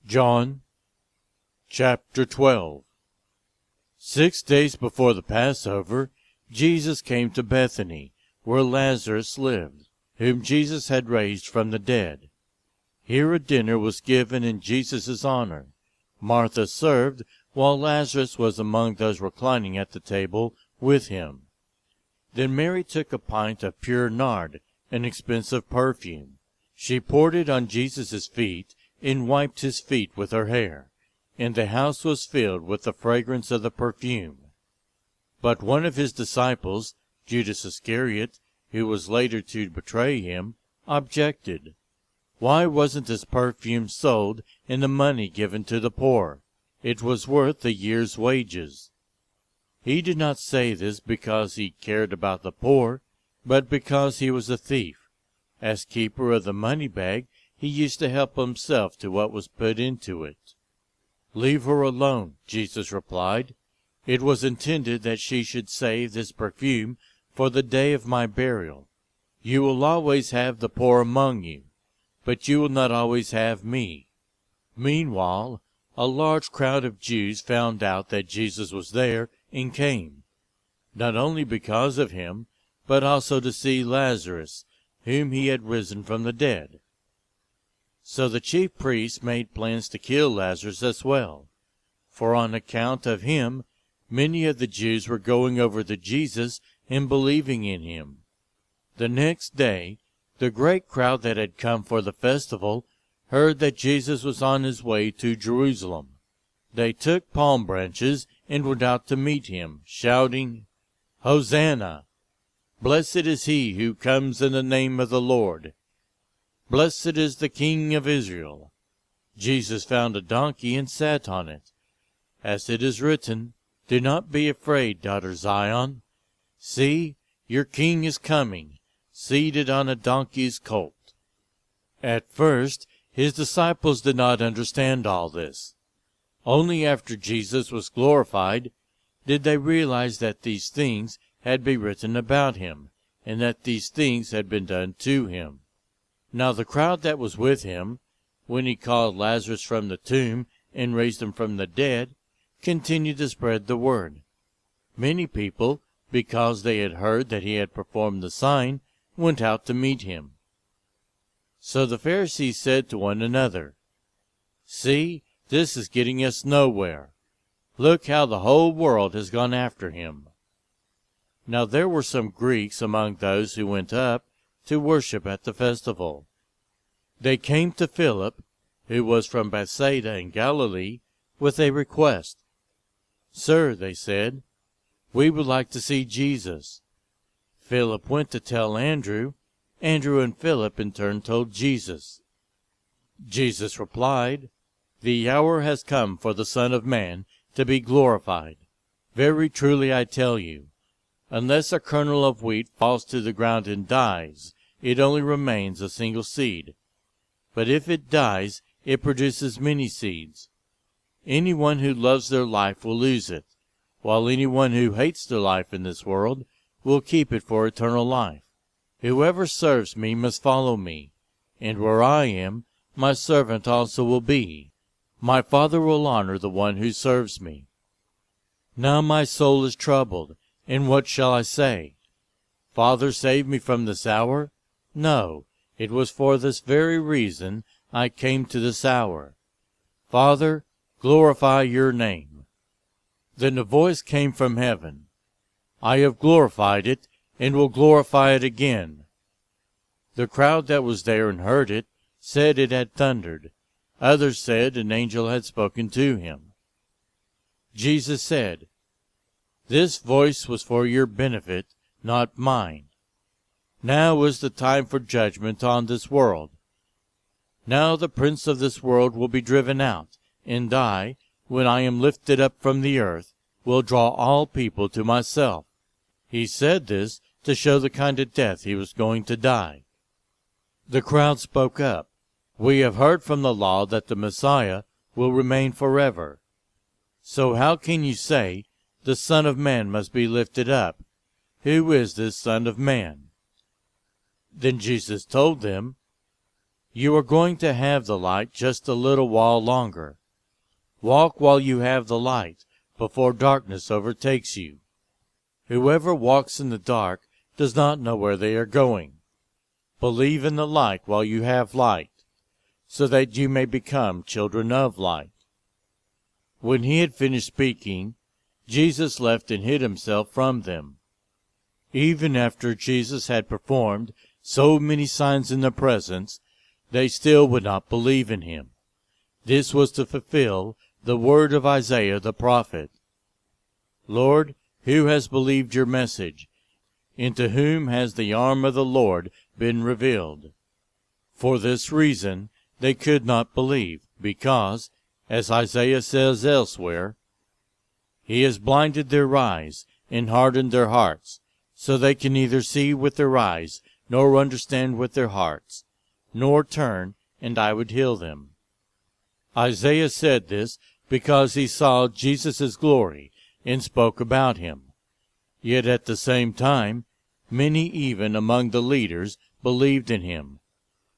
John chapter 12. 6 days before the Passover, Jesus came to Bethany, where Lazarus lived, whom Jesus had raised from the dead. Here a dinner was given in Jesus' honor. Martha served, while Lazarus was among those reclining at the table with him. Then Mary took a pint of pure nard, an expensive perfume. She poured it on Jesus' feet, and wiped his feet with her hair, and the house was filled with the fragrance of the perfume. But one of his disciples, Judas Iscariot, who was later to betray him, objected. Why wasn't this perfume sold and the money given to the poor? It was worth a year's wages. He did not say this because he cared about the poor, but because he was a thief. As keeper of the money bag, he used to help himself to what was put into it. "Leave her alone," Jesus replied. "It was intended that she should save this perfume for the day of my burial. You will always have the poor among you, but you will not always have me." Meanwhile, a large crowd of Jews found out that Jesus was there and came, not only because of him, but also to see Lazarus, whom he had risen from the dead. So the chief priests made plans to kill Lazarus as well, for on account of him many of the Jews were going over to Jesus and believing in him. The next day, the great crowd that had come for the festival heard that Jesus was on his way to Jerusalem. They took palm branches and went out to meet him, shouting, "Hosanna! Blessed is he who comes in the name of the Lord. Blessed is the King of Israel." Jesus found a donkey and sat on it. As it is written, "Do not be afraid, daughter Zion. See, your king is coming, seated on a donkey's colt." At first, his disciples did not understand all this. Only after Jesus was glorified did they realize that these things had been written about him, and that these things had been done to him. Now the crowd that was with him, when he called Lazarus from the tomb and raised him from the dead, continued to spread the word. Many people, because they had heard that he had performed the sign, went out to meet him. So the Pharisees said to one another, "See, this is getting us nowhere. Look how the whole world has gone after him." Now there were some Greeks among those who went up to worship at the festival. They came to Philip, who was from Bethsaida in Galilee, with a request. "Sir," they said, "we would like to see Jesus." Philip went to tell Andrew. Andrew and Philip in turn told Jesus. Jesus replied, "The hour has come for the Son of Man to be glorified. Very truly I tell you, unless a kernel of wheat falls to the ground and dies, it only remains a single seed. But if it dies, it produces many seeds. Anyone who loves their life will lose it, while anyone who hates their life in this world will keep it for eternal life. Whoever serves me must follow me, and where I am, my servant also will be. My Father will honor the one who serves me. Now my soul is troubled, and what shall I say? Father, save me from this hour? No, it was for this very reason I came to this hour. Father, glorify your name." Then a voice came from heaven, "I have glorified it, and will glorify it again." The crowd that was there and heard it said it had thundered. Others said an angel had spoken to him. Jesus said, "This voice was for your benefit, not mine. Now is the time for judgment on this world. Now the prince of this world will be driven out, and I, when I am lifted up from the earth, will draw all people to myself." He said this to show the kind of death he was going to die. The crowd spoke up. "We have heard from the law that the Messiah will remain forever. So how can you say, 'The Son of Man must be lifted up'? Who is this Son of Man?" Then Jesus told them, You are going to have the light just a little while longer. Walk while you have the light, before darkness overtakes you. Whoever walks in the dark does not know where they are going. Believe in the light while you have light, so that you may become children of light." When he had finished speaking, Jesus left and hid himself from them. Even after Jesus had performed so many signs in their presence, they still would not believe in him. This was to fulfill the word of Isaiah the prophet. "Lord, who has believed your message? Into whom has the arm of the Lord been revealed?" For this reason they could not believe, because, as Isaiah says elsewhere, "He has blinded their eyes and hardened their hearts, so they can neither see with their eyes nor understand with their hearts, nor turn, and I would heal them." Isaiah said this because he saw Jesus' glory and spoke about him. Yet at the same time, many even among the leaders believed in him.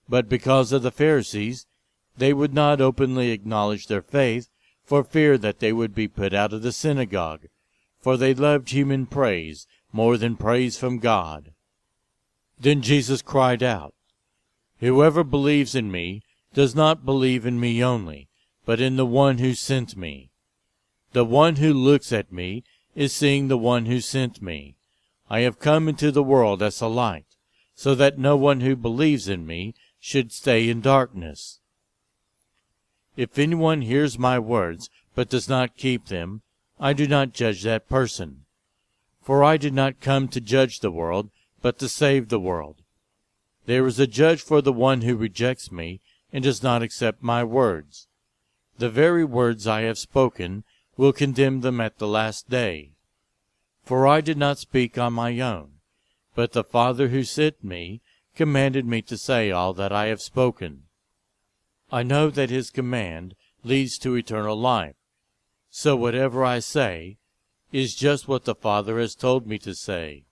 But because of the Pharisees, they would not openly acknowledge their faith for fear that they would be put out of the synagogue, for they loved human praise more than praise from God. Then Jesus cried out, "Whoever believes in me does not believe in me only, but in the one who sent me. The one who looks at me is seeing the one who sent me. I have come into the world as a light, so that no one who believes in me should stay in darkness. If anyone hears my words but does not keep them, I do not judge that person. For I did not come to judge the world, but to save the world. There is a judge for the one who rejects me and does not accept my words. The very words I have spoken will condemn them at the last day. For I did not speak on my own, but the Father who sent me commanded me to say all that I have spoken. I know that his command leads to eternal life, so whatever I say is just what the Father has told me to say.